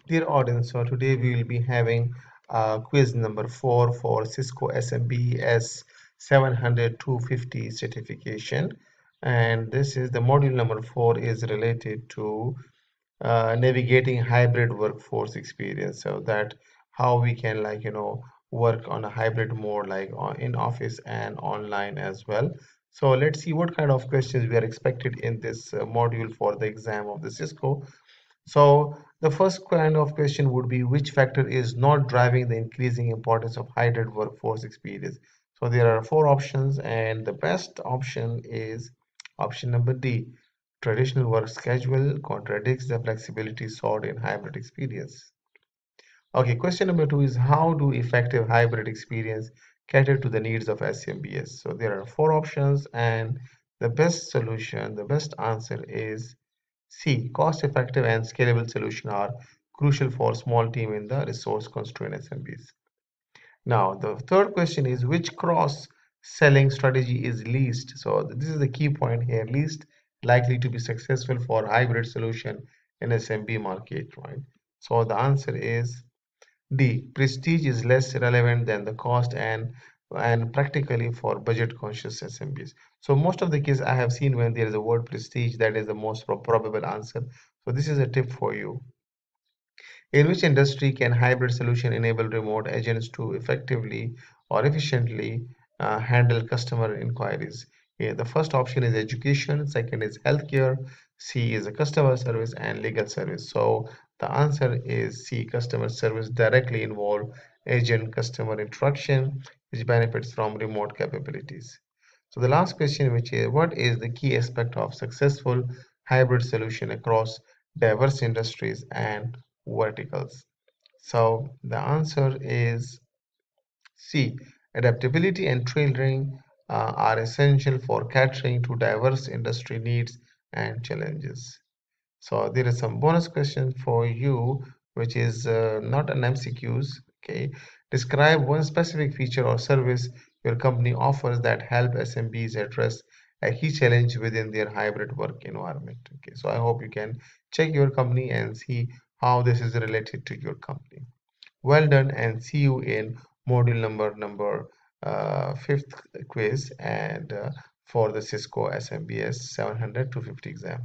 Dear audience, so today we will be having quiz number 4 for Cisco SMBS 700-250 certification, and this is the module number 4 is related to navigating hybrid workforce experience, so that how we can work on a hybrid mode in office and online as well. So let's see what kind of questions we are expected in this module for the exam of the Cisco. So the first kind of question would be, which factor is not driving the increasing importance of hybrid workforce experience? So there are four options, and the best option is option number D. Traditional work schedule contradicts the flexibility sought in hybrid experience. Okay, question number two is, how do effective hybrid experience cater to the needs of SMBS? So there are four options, and the best solution, the best answer is C. Cost-effective and scalable solutions are crucial for small team in the resource-constrained SMBs. Now, the third question is, which cross-selling strategy is least? So this is the key point here, least likely to be successful for hybrid solution in SMB market, right? So the answer is D. Prestige is less relevant than the cost and practically for budget conscious SMBs. So most of the cases I have seen when there is a word prestige, that is the most probable answer. So this is a tip for you. In which industry can hybrid solution enable remote agents to effectively or efficiently handle customer inquiries? Yeah, the first option is education, second is healthcare, C is a customer service, and legal service. So the answer is C, customer service directly involve agent customer interaction, which benefits from remote capabilities. So the last question, which is, what is the key aspect of successful hybrid solution across diverse industries and verticals? So the answer is C. Adaptability and tailoring are essential for catering to diverse industry needs and challenges. So there is some bonus question for you, which is not an MCQs. Okay, describe one specific feature or service your company offers that help SMBs address a key challenge within their hybrid work environment. Okay, so I hope you can check your company and see how this is related to your company. Well done, and see you in module number fifth quiz and for the Cisco SMBS 700 250 exam.